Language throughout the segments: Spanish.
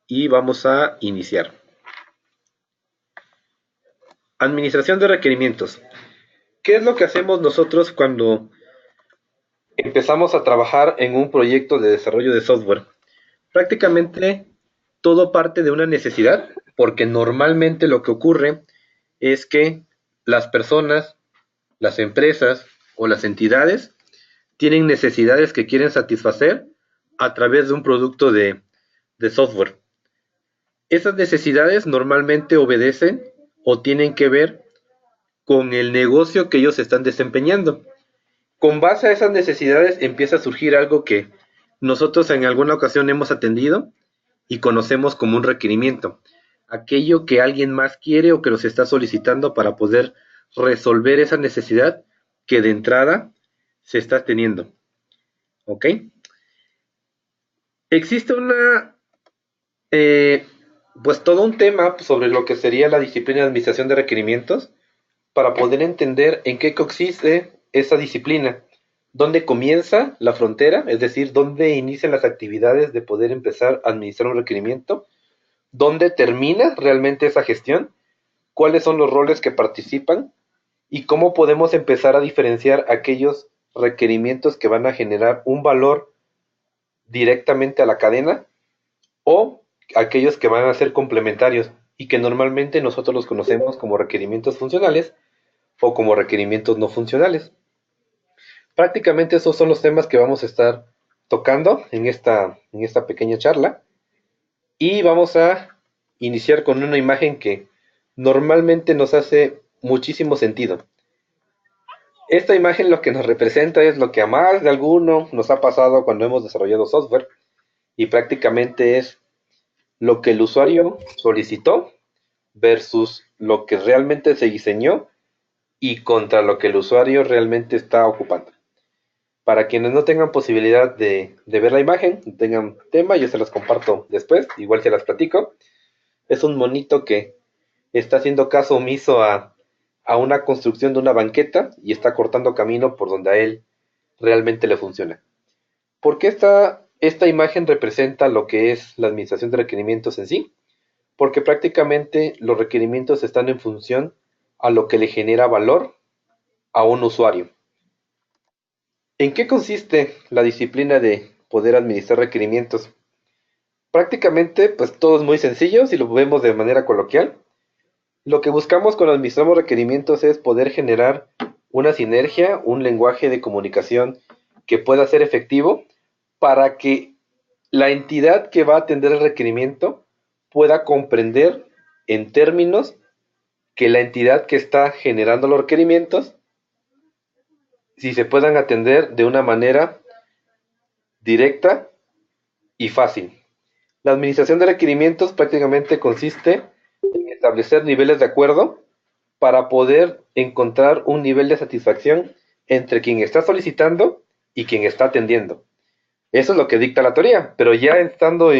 y vamos a iniciar. Administración de requerimientos. ¿Qué es lo que hacemos nosotros cuando empezamos a trabajar en un proyecto de desarrollo de software? Prácticamente todo parte de una necesidad, porque normalmente lo que ocurre es que las personas, las empresas o las entidades tienen necesidades que quieren satisfacer a través de un producto de software. Esas necesidades normalmente obedecen o tienen que ver con el negocio que ellos están desempeñando. Con base a esas necesidades empieza a surgir algo que nosotros en alguna ocasión hemos atendido y conocemos como un requerimiento. Aquello que alguien más quiere o que nos está solicitando para poder resolver esa necesidad que de entrada se está teniendo. ¿Ok? Existe eh, pues todo un tema sobre lo que sería la disciplina de administración de requerimientos para poder entender en qué consiste esa disciplina, dónde comienza la frontera, es decir, dónde inician las actividades de poder empezar a administrar un requerimiento, dónde termina realmente esa gestión, cuáles son los roles que participan y cómo podemos empezar a diferenciar aquellos requerimientos que van a generar un valor directamente a la cadena o aquellos que van a ser complementarios y que normalmente nosotros los conocemos como requerimientos funcionales o como requerimientos no funcionales. Prácticamente esos son los temas que vamos a estar tocando en esta pequeña charla y vamos a iniciar con una imagen que normalmente nos hace muchísimo sentido. Esta imagen lo que nos representa es lo que a más de alguno nos ha pasado cuando hemos desarrollado software y prácticamente es lo que el usuario solicitó versus lo que realmente se diseñó y contra lo que el usuario realmente está ocupando. Para quienes no tengan posibilidad de ver la imagen, no tengan tema, yo se las comparto después, igual se las platico. Es un monito que está haciendo caso omiso a una construcción de una banqueta y está cortando camino por donde a él realmente le funciona. ¿Por qué esta imagen representa lo que es la administración de requerimientos en sí? Porque prácticamente los requerimientos están en función a lo que le genera valor a un usuario. ¿En qué consiste la disciplina de poder administrar requerimientos? Prácticamente, pues todo es muy sencillo si lo vemos de manera coloquial. Lo que buscamos cuando administramos requerimientos es poder generar una sinergia, un lenguaje de comunicación que pueda ser efectivo para que la entidad que va a atender el requerimiento pueda comprender en términos que la entidad que está generando los requerimientos, si se puedan atender de una manera directa y fácil. La administración de requerimientos prácticamente consiste en establecer niveles de acuerdo para poder encontrar un nivel de satisfacción entre quien está solicitando y quien está atendiendo. Eso es lo que dicta la teoría, pero ya estando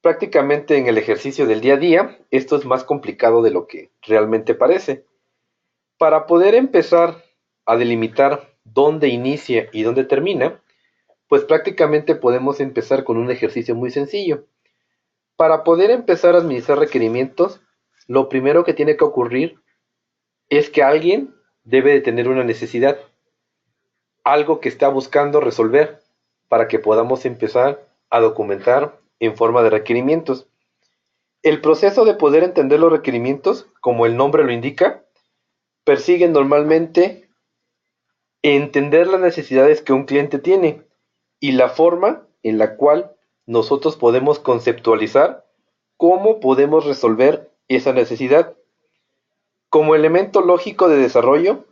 prácticamente en el ejercicio del día a día, esto es más complicado de lo que realmente parece. Para poder empezar a delimitar dónde inicia y dónde termina, pues prácticamente podemos empezar con un ejercicio muy sencillo. Para poder empezar a administrar requerimientos, lo primero que tiene que ocurrir es que alguien debe de tener una necesidad, algo que está buscando resolver para que podamos empezar a documentar en forma de requerimientos. El proceso de poder entender los requerimientos, como el nombre lo indica, persigue normalmente entender las necesidades que un cliente tiene y la forma en la cual nosotros podemos conceptualizar cómo podemos resolver esa necesidad. Como elemento lógico de desarrollo,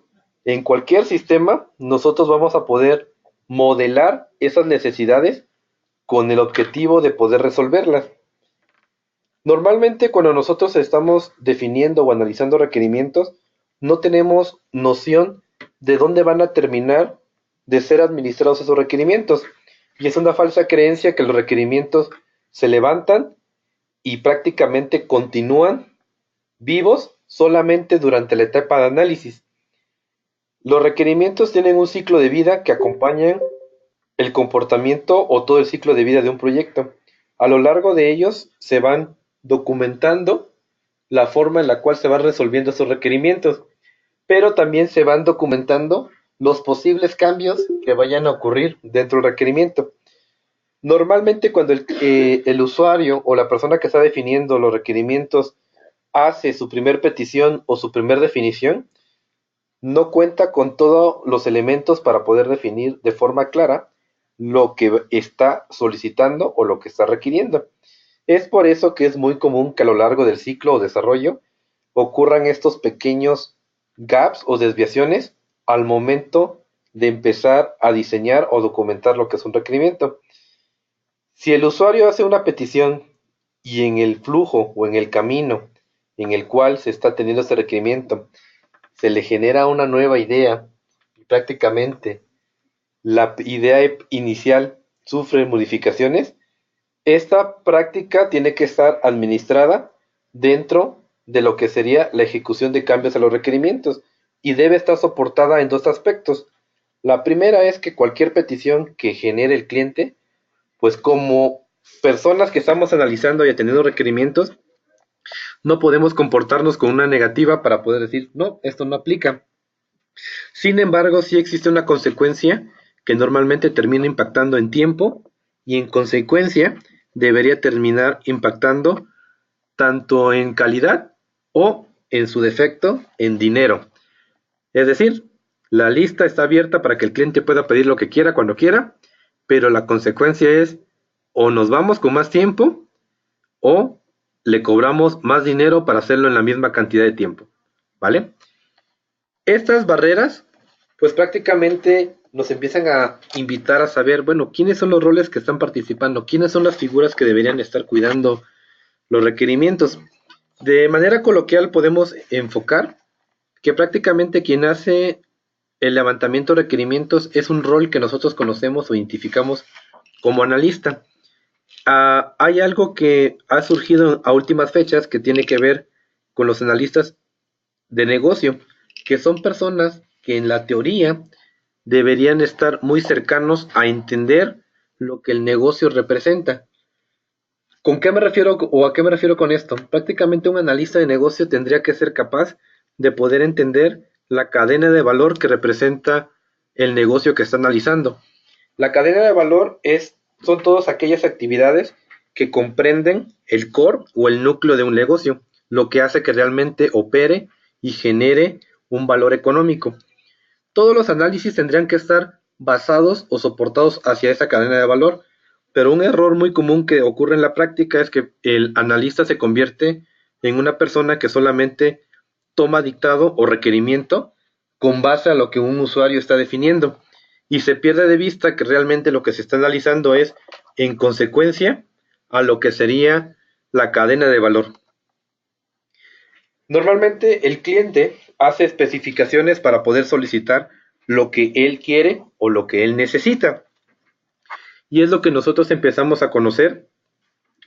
en cualquier sistema nosotros vamos a poder modelar esas necesidades con el objetivo de poder resolverlas. Normalmente cuando nosotros estamos definiendo o analizando requerimientos, no tenemos noción de dónde van a terminar de ser administrados esos requerimientos. Y es una falsa creencia que los requerimientos se levantan y prácticamente continúan vivos solamente durante la etapa de análisis. Los requerimientos tienen un ciclo de vida que acompañan el comportamiento o todo el ciclo de vida de un proyecto. A lo largo de ellos se van documentando la forma en la cual se van resolviendo esos requerimientos, pero también se van documentando los posibles cambios que vayan a ocurrir dentro del requerimiento. Normalmente cuando el usuario o la persona que está definiendo los requerimientos hace su primer petición o su primer definición, no cuenta con todos los elementos para poder definir de forma clara lo que está solicitando o lo que está requiriendo. Es por eso que es muy común que a lo largo del ciclo o desarrollo ocurran estos pequeños gaps o desviaciones al momento de empezar a diseñar o documentar lo que es un requerimiento. Si el usuario hace una petición y en el flujo o en el camino en el cual se está teniendo este requerimiento se le genera una nueva idea y prácticamente la idea inicial sufre modificaciones, esta práctica tiene que estar administrada dentro de lo que sería la ejecución de cambios a los requerimientos y debe estar soportada en dos aspectos. La primera es que cualquier petición que genere el cliente, pues como personas que estamos analizando y atendiendo requerimientos, no podemos comportarnos con una negativa para poder decir, no, esto no aplica. Sin embargo, sí existe una consecuencia que normalmente termina impactando en tiempo y en consecuencia debería terminar impactando tanto en calidad o, en su defecto, en dinero. Es decir, la lista está abierta para que el cliente pueda pedir lo que quiera cuando quiera, pero la consecuencia es o nos vamos con más tiempo o le cobramos más dinero para hacerlo en la misma cantidad de tiempo, ¿vale? Estas barreras, pues prácticamente nos empiezan a invitar a saber, bueno, quiénes son los roles que están participando, quiénes son las figuras que deberían estar cuidando los requerimientos. De manera coloquial podemos enfocar que prácticamente quien hace el levantamiento de requerimientos es un rol que nosotros conocemos o identificamos como analista. Hay algo que ha surgido a últimas fechas que tiene que ver con los analistas de negocio, que son personas que en la teoría deberían estar muy cercanos a entender lo que el negocio representa. ¿Con qué me refiero o a qué me refiero con esto? Prácticamente un analista de negocio tendría que ser capaz de poder entender la cadena de valor que representa el negocio que está analizando. La cadena de valor son todas aquellas actividades que comprenden el core o el núcleo de un negocio, lo que hace que realmente opere y genere un valor económico. Todos los análisis tendrían que estar basados o soportados hacia esa cadena de valor, pero un error muy común que ocurre en la práctica es que el analista se convierte en una persona que solamente toma dictado o requerimiento con base a lo que un usuario está definiendo y se pierde de vista que realmente lo que se está analizando es en consecuencia a lo que sería la cadena de valor. Normalmente el cliente hace especificaciones para poder solicitar lo que él quiere o lo que él necesita. Y es lo que nosotros empezamos a conocer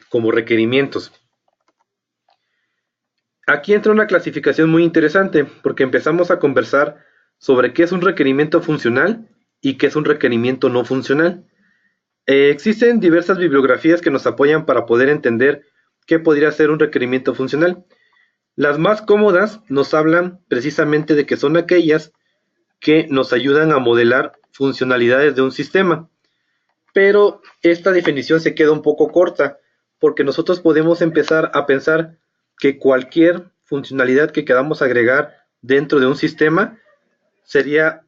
como requerimientos. Aquí entra una clasificación muy interesante porque empezamos a conversar sobre qué es un requerimiento funcional y qué es un requerimiento no funcional. Existen diversas bibliografías que nos apoyan para poder entender qué podría ser un requerimiento funcional. Las más cómodas nos hablan precisamente de que son aquellas que nos ayudan a modelar funcionalidades de un sistema. Pero esta definición se queda un poco corta, porque nosotros podemos empezar a pensar que cualquier funcionalidad que queramos agregar dentro de un sistema sería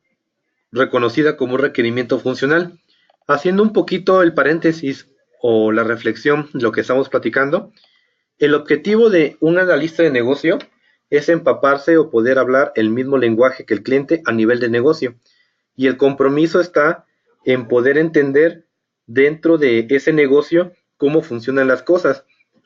reconocida como un requerimiento funcional. Haciendo un poquito el paréntesis o la reflexión de lo que estamos platicando, el objetivo de un analista de negocio es empaparse o poder hablar el mismo lenguaje que el cliente a nivel de negocio. Y el compromiso está en poder entender dentro de ese negocio cómo funcionan las cosas,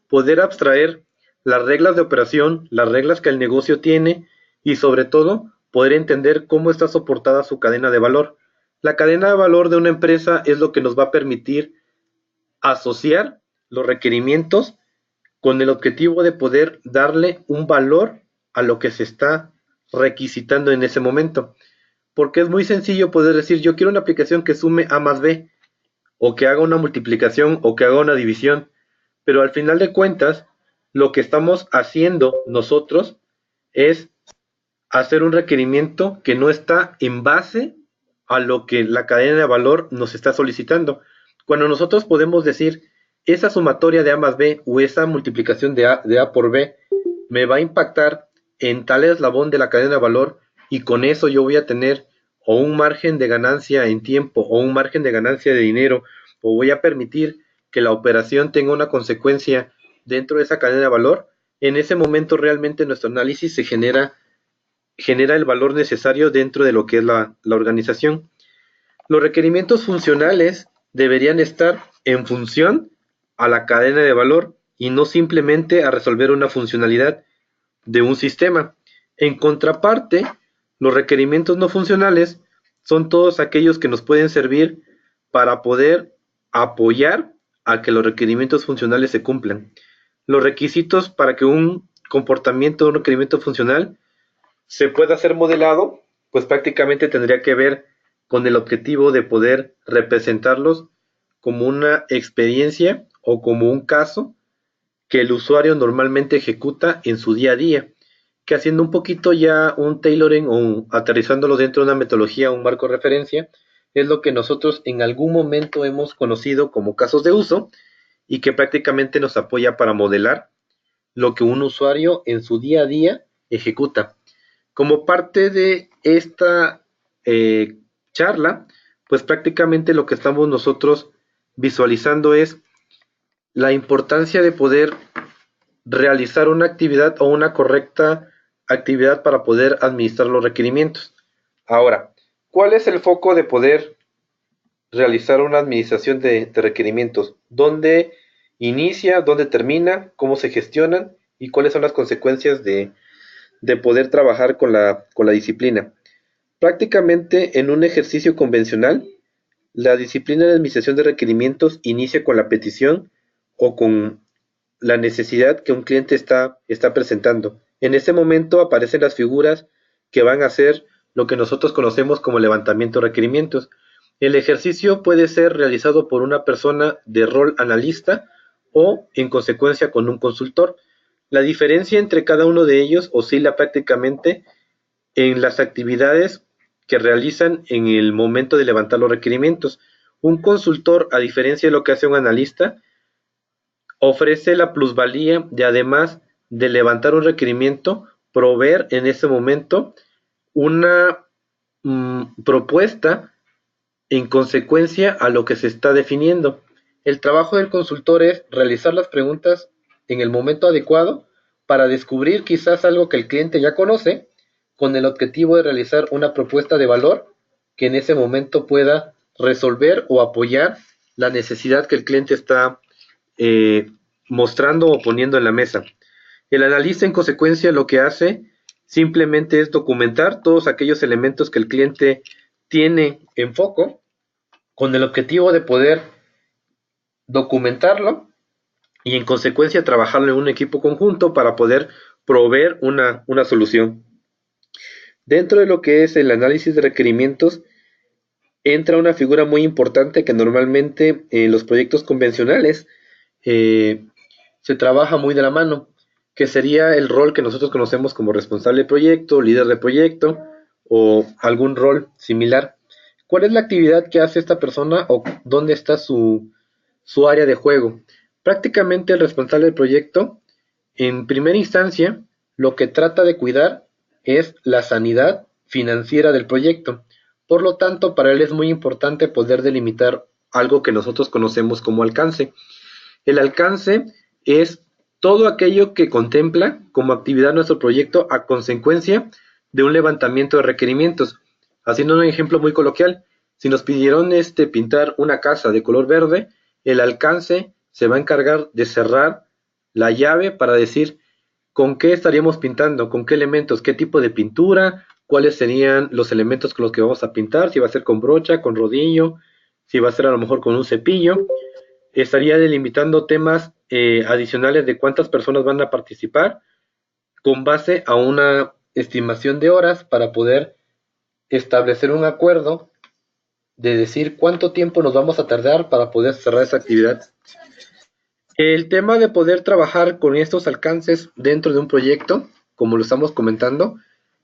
poder abstraer las reglas de operación, las reglas que el negocio tiene y sobre todo poder entender cómo está soportada su cadena de valor. La cadena de valor de una empresa es lo que nos va a permitir asociar los requerimientos con el objetivo de poder darle un valor a lo que se está requisitando en ese momento. Porque es muy sencillo poder decir, yo quiero una aplicación que sume A más B, o que haga una multiplicación, o que haga una división. pero al final de cuentas, lo que estamos haciendo nosotros es hacer un requerimiento que no está en base a lo que la cadena de valor nos está solicitando. Cuando nosotros podemos decir, esa sumatoria de A más B o esa multiplicación de A por B me va a impactar en tal eslabón de la cadena de valor y con eso yo voy a tener o un margen de ganancia en tiempo o un margen de ganancia de dinero o voy a permitir que la operación tenga una consecuencia dentro de esa cadena de valor, en ese momento realmente nuestro análisis genera el valor necesario dentro de lo que es la organización. Los requerimientos funcionales deberían estar en función a la cadena de valor y no simplemente a resolver una funcionalidad de un sistema. En contraparte, los requerimientos no funcionales son todos aquellos que nos pueden servir para poder apoyar a que los requerimientos funcionales se cumplan. Los requisitos para que un comportamiento, un requerimiento funcional se pueda ser modelado, pues prácticamente tendría que ver con el objetivo de poder representarlos como una experiencia o como un caso que el usuario normalmente ejecuta en su día a día, que haciendo un poquito ya un tailoring o aterrizándolo dentro de una metodología o un marco de referencia, es lo que nosotros en algún momento hemos conocido como casos de uso y que prácticamente nos apoya para modelar lo que un usuario en su día a día ejecuta. Como parte de esta charla, pues prácticamente lo que estamos nosotros visualizando es la importancia de poder realizar una actividad o una correcta actividad para poder administrar los requerimientos. Ahora, ¿cuál es el foco de poder realizar una administración de requerimientos? ¿Dónde inicia, dónde termina, cómo se gestionan y cuáles son las consecuencias de poder trabajar con la disciplina? Prácticamente en un ejercicio convencional, la disciplina de administración de requerimientos inicia con la petición o con la necesidad que un cliente está presentando. En ese momento aparecen las figuras que van a ser lo que nosotros conocemos como levantamiento de requerimientos. El ejercicio puede ser realizado por una persona de rol analista o en consecuencia con un consultor. La diferencia entre cada uno de ellos oscila prácticamente en las actividades que realizan en el momento de levantar los requerimientos. Un consultor, a diferencia de lo que hace un analista, ofrece la plusvalía de, además de levantar un requerimiento, proveer en ese momento una propuesta en consecuencia a lo que se está definiendo. El trabajo del consultor es realizar las preguntas en el momento adecuado para descubrir quizás algo que el cliente ya conoce, con el objetivo de realizar una propuesta de valor que en ese momento pueda resolver o apoyar la necesidad que el cliente está mostrando o poniendo en la mesa. El analista en consecuencia lo que hace simplemente es documentar todos aquellos elementos que el cliente tiene en foco con el objetivo de poder documentarlo y en consecuencia trabajarlo en un equipo conjunto para poder proveer una solución. Dentro de lo que es el análisis de requerimientos entra una figura muy importante que normalmente en los proyectos convencionales se trabaja muy de la mano, que sería el rol que nosotros conocemos como responsable de proyecto, líder de proyecto o algún rol similar. ¿Cuál es la actividad que hace esta persona o dónde está su área de juego? Prácticamente el responsable del proyecto, en primera instancia, lo que trata de cuidar es la sanidad financiera del proyecto. Por lo tanto, para él es muy importante poder delimitar algo que nosotros conocemos como alcance. El alcance es todo aquello que contempla como actividad nuestro proyecto a consecuencia de un levantamiento de requerimientos. Haciendo un ejemplo muy coloquial, si nos pidieron pintar una casa de color verde, el alcance se va a encargar de cerrar la llave para decir con qué estaríamos pintando, con qué elementos, qué tipo de pintura, cuáles serían los elementos con los que vamos a pintar, si va a ser con brocha, con rodillo, si va a ser a lo mejor con un cepillo. Estaría delimitando temas adicionales de cuántas personas van a participar con base a una estimación de horas para poder establecer un acuerdo de decir cuánto tiempo nos vamos a tardar para poder cerrar esa actividad. El tema de poder trabajar con estos alcances dentro de un proyecto, como lo estamos comentando,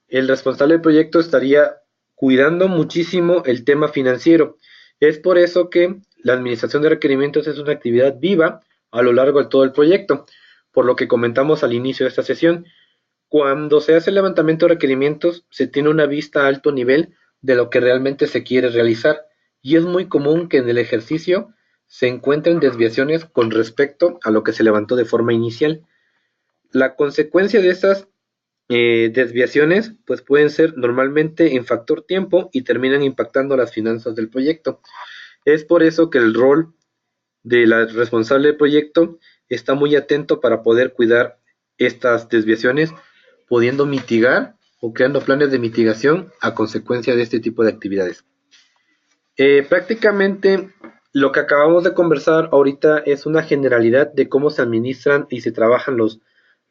el responsable del proyecto estaría cuidando muchísimo el tema financiero. Es por eso que la administración de requerimientos es una actividad viva a lo largo de todo el proyecto, por lo que comentamos al inicio de esta sesión. Cuando se hace el levantamiento de requerimientos, se tiene una vista a alto nivel de lo que realmente se quiere realizar, y es muy común que en el ejercicio se encuentren desviaciones con respecto a lo que se levantó de forma inicial. La consecuencia de estas desviaciones pues pueden ser normalmente en factor tiempo y terminan impactando las finanzas del proyecto. Es por eso que el rol de la responsable del proyecto está muy atento para poder cuidar estas desviaciones, pudiendo mitigar o creando planes de mitigación a consecuencia de este tipo de actividades. Prácticamente lo que acabamos de conversar ahorita es una generalidad de cómo se administran y se trabajan los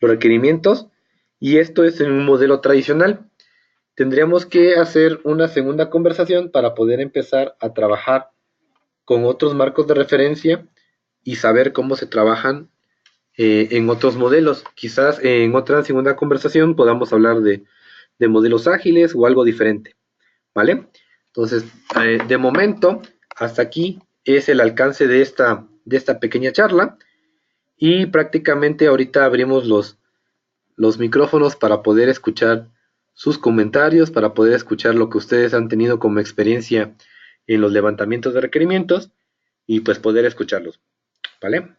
requerimientos, y esto es en un modelo tradicional. Tendríamos que hacer una segunda conversación para poder empezar a trabajar con otros marcos de referencia y saber cómo se trabajan en otros modelos. Quizás en otra segunda conversación podamos hablar de modelos ágiles o algo diferente, ¿vale? Entonces, de momento, hasta aquí es el alcance de esta pequeña charla, y prácticamente ahorita abrimos los micrófonos para poder escuchar sus comentarios, para poder escuchar lo que ustedes han tenido como experiencia en los levantamientos de requerimientos y pues poder escucharlos, ¿vale?